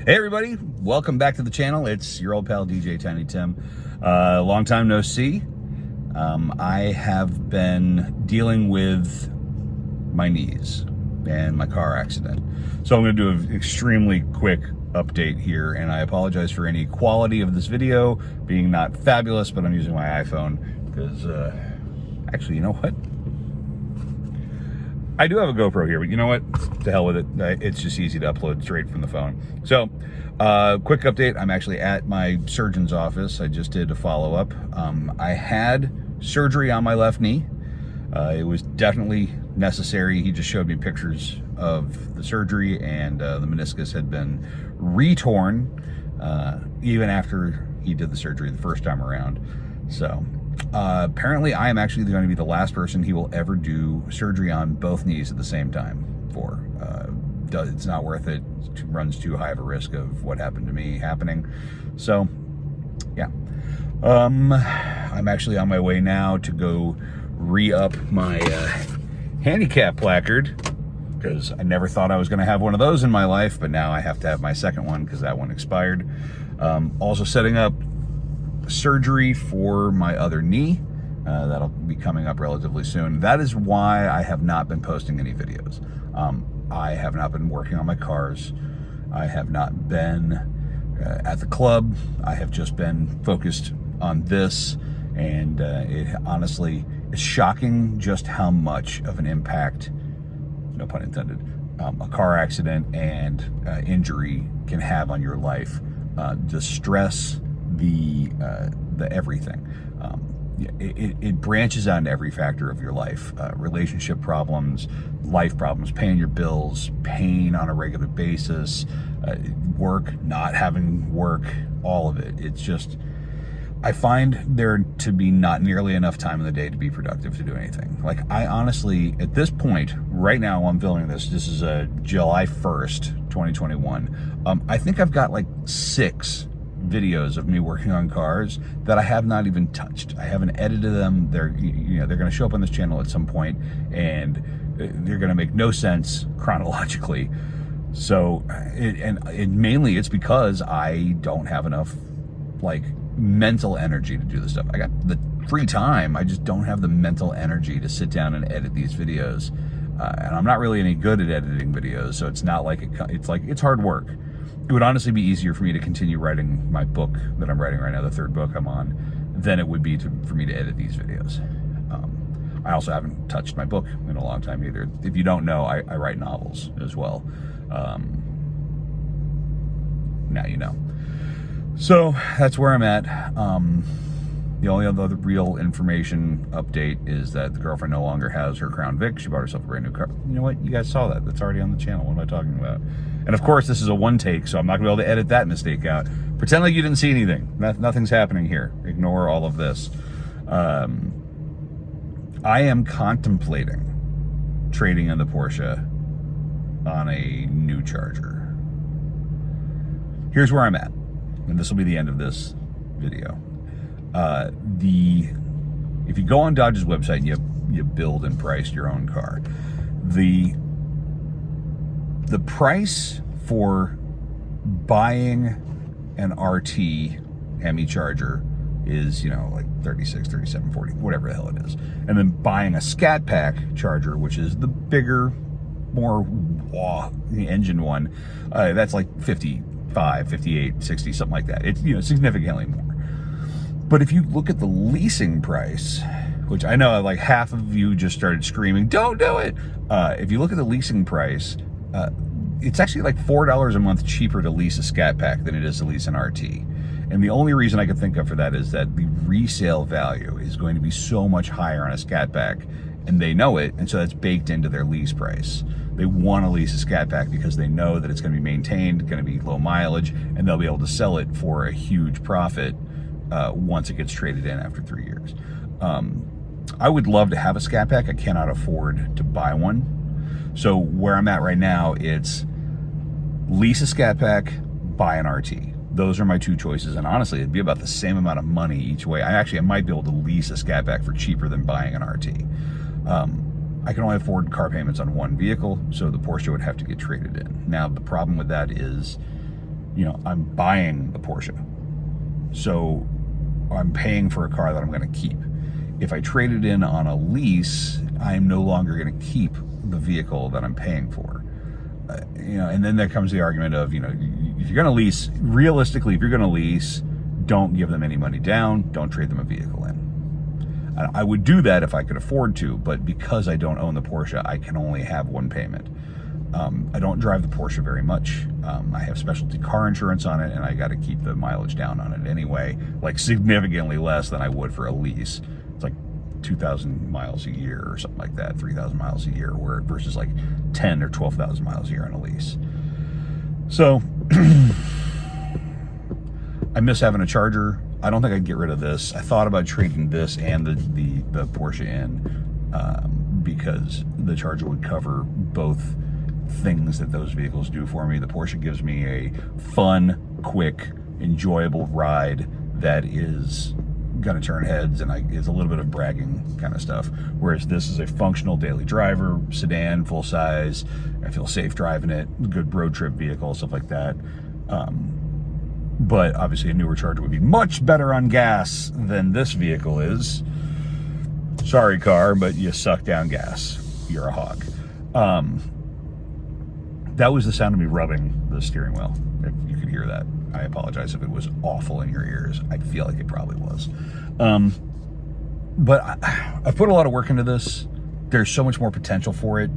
Hey everybody, welcome back to the channel. It's your old pal DJ Tiny Tim. Long time no see. I have been dealing with my knees and my car accident. So I'm going to do an extremely quick update here, and I apologize for any quality of this video being not fabulous, but I'm using my iPhone because actually, you know what? I do have a GoPro here, but you know what? To hell with it. It's just easy to upload straight from the phone. So, quick update. I'm actually at my surgeon's office. I just did a follow-up. I had surgery on my left knee. It was definitely necessary. He just showed me pictures of the surgery, and the meniscus had been re-torn even after he did the surgery the first time around. So, apparently I am actually going to be the last person he will ever do surgery on both knees at the same time for. It's not worth it. It runs too high of a risk of what happened to me happening. So, yeah. I'm actually on my way now to go re-up my handicap placard, because I never thought I was going to have one of those in my life, but now I have to have my second one because that one expired. Also setting up surgery for my other knee. That'll be coming up relatively soon. That is why I have not been posting any videos. I have not been working on my cars. I have not been at the club. I have just been focused on this, and it honestly is shocking just how much of an impact, no pun intended, a car accident and injury can have on your life. The stress, the everything. It branches out into every factor of your life. Relationship problems, life problems, paying your bills, pain on a regular basis, work, not having work, all of it. It's just, I find there to be not nearly enough time in the day to be productive to do anything. Like, I honestly, at this point, right now while I'm filming this is July 1st, 2021. I think I've got like 6 videos of me working on cars that I have not even touched. I haven't edited them. They're going to show up on this channel at some point, and they're going to make no sense chronologically. So, mainly it's because I don't have enough like mental energy to do this stuff. I got the free time. I just don't have the mental energy to sit down and edit these videos. And I'm not really any good at editing videos, so it's not like it's hard work. It would honestly be easier for me to continue writing my book that I'm writing right now, the 3rd book I'm on, than it would be for me to edit these videos. I also haven't touched my book in a long time either. If you don't know, I write novels as well. Now you know. So that's where I'm at. The only other real information update is that the girlfriend no longer has her Crown Vic. She bought herself a brand new car. You know what? You guys saw that. That's already on the channel. What am I talking about? And of course, this is a one take, so I'm not going to be able to edit that mistake out. Pretend like you didn't see anything. Nothing's happening here. Ignore all of this. I am contemplating trading in the Porsche on a new Charger. Here's where I'm at, and this will be the end of this video. If you go on Dodge's website and you build and price your own car, the price for buying an RT Hemi Charger is, like 36, 37, 40, whatever the hell it is. And then buying a Scat Pack Charger, which is the bigger, more engine one, that's like 55, 58, 60, something like that. It's, significantly more. But if you look at the leasing price, which I know like half of you just started screaming, don't do it. If you look at the leasing price, it's actually like $4 a month cheaper to lease a Scat Pack than it is to lease an RT. And the only reason I could think of for that is that the resale value is going to be so much higher on a Scat Pack, and they know it, and so that's baked into their lease price. They want to lease a Scat Pack because they know that it's going to be maintained, going to be low mileage, and they'll be able to sell it for a huge profit once it gets traded in after 3 years. I would love to have a Scat Pack. I cannot afford to buy one. So where I'm at right now, it's lease a Scat Pack, buy an RT. Those are my 2 choices, and honestly, it'd be about the same amount of money each way. I might be able to lease a Scat Pack for cheaper than buying an RT. I can only afford car payments on one vehicle, so the Porsche would have to get traded in. Now, the problem with that is I'm buying the Porsche. So I'm paying for a car that I'm going to keep. If I trade it in on a lease, I'm no longer going to keep the vehicle that I'm paying for. And then there comes the argument of, if you're going to lease, realistically, if you're going to lease, don't give them any money down, don't trade them a vehicle in. I would do that if I could afford to, but because I don't own the Porsche, I can only have one payment. I don't drive the Porsche very much. I have specialty car insurance on it, and I got to keep the mileage down on it anyway, like significantly less than I would for a lease. It's like 2,000 miles a year or something like that, 3,000 miles a year, versus like 10 or 12,000 miles a year on a lease. So I miss having a Charger. I don't think I'd get rid of this. I thought about trading this and the Porsche in because the Charger would cover both things that those vehicles do for me. The Porsche gives me a fun, quick, enjoyable ride that is going to turn heads and is a little bit of bragging kind of stuff, whereas this is a functional daily driver, sedan, full size. I feel safe driving it, good road trip vehicle, stuff like that. But obviously a newer Charger would be much better on gas than this vehicle is. Sorry, car, but you suck down gas. You're a hog. That was the sound of me rubbing the steering wheel. If you could hear that, I apologize if it was awful in your ears. I feel like it probably was. But I've put a lot of work into this. There's so much more potential for it.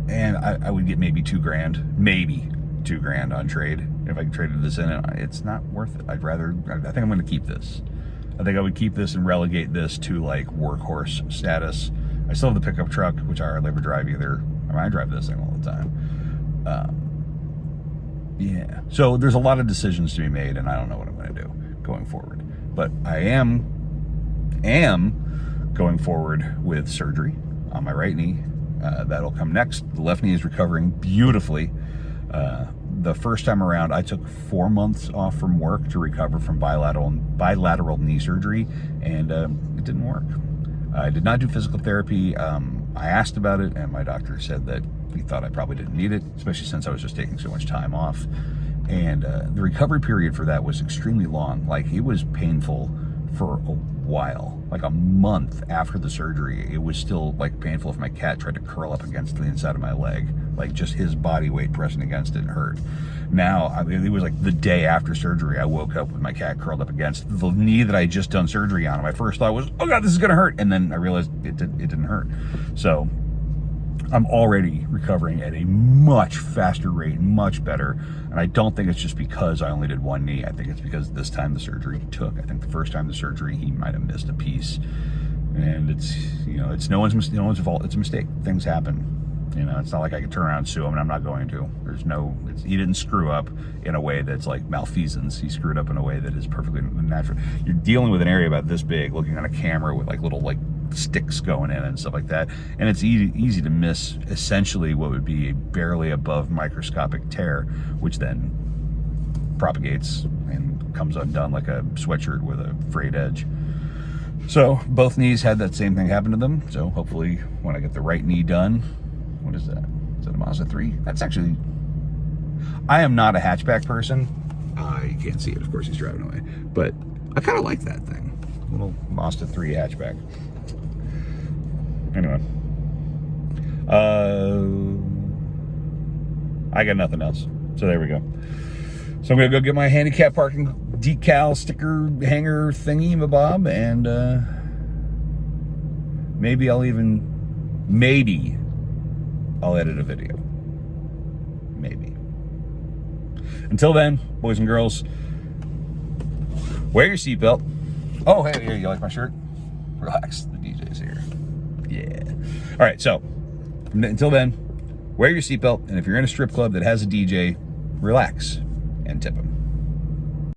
And I would get maybe $2,000 on trade. If I traded this in, it's not worth it. I think I'm going to keep this. I think I would keep this and relegate this to like workhorse status. I still have the pickup truck, which I hardly ever drive either. I drive this thing all the time. Yeah. So there's a lot of decisions to be made, and I don't know what I'm going to do going forward. But I am going forward with surgery on my right knee. That'll come next. The left knee is recovering beautifully. The first time around, I took 4 months off from work to recover from bilateral knee surgery, and it didn't work. I did not do physical therapy. I asked about it, and my doctor said that he thought I probably didn't need it, especially since I was just taking so much time off. And the recovery period for that was extremely long. Like, it was painful for a while, like a month after the surgery. It was still like painful if my cat tried to curl up against the inside of my leg, like just his body weight pressing against it hurt. Now, it was like the day after surgery, I woke up with my cat curled up against the knee that I had just done surgery on. And my first thought was, oh God, this is gonna hurt. And then I realized it didn't hurt. So I'm already recovering at a much faster rate, much better. And I don't think it's just because I only did one knee. I think it's because this time the surgery took. I think the first time the surgery, he might have missed a piece. And it's no one's fault. It's a mistake. Things happen. It's not like I could turn around and sue him, and I'm not going to. He didn't screw up in a way that's like malfeasance. He screwed up in a way that is perfectly natural. You're dealing with an area about this big, looking on a camera with like little sticks going in and stuff like that, and it's easy to miss essentially what would be a barely above microscopic tear, which then propagates and comes undone like a sweatshirt with a frayed edge. So both knees had that same thing happen to them. So hopefully when I get the right knee done, what is that? Is that a Mazda 3? That's actually, I am not a hatchback person. You can't see it, of course he's driving away, but I kind of like that thing. Little Mazda 3 hatchback. Anyway. I got nothing else. So there we go. So I'm going to go get my handicap parking decal sticker hanger thingy mabob, and maybe I'll edit a video. Maybe. Until then, boys and girls, wear your seatbelt. Oh, hey, you like my shirt? Relax, the DJ's here. Yeah. All right, so until then, wear your seatbelt, and if you're in a strip club that has a DJ, relax and tip him.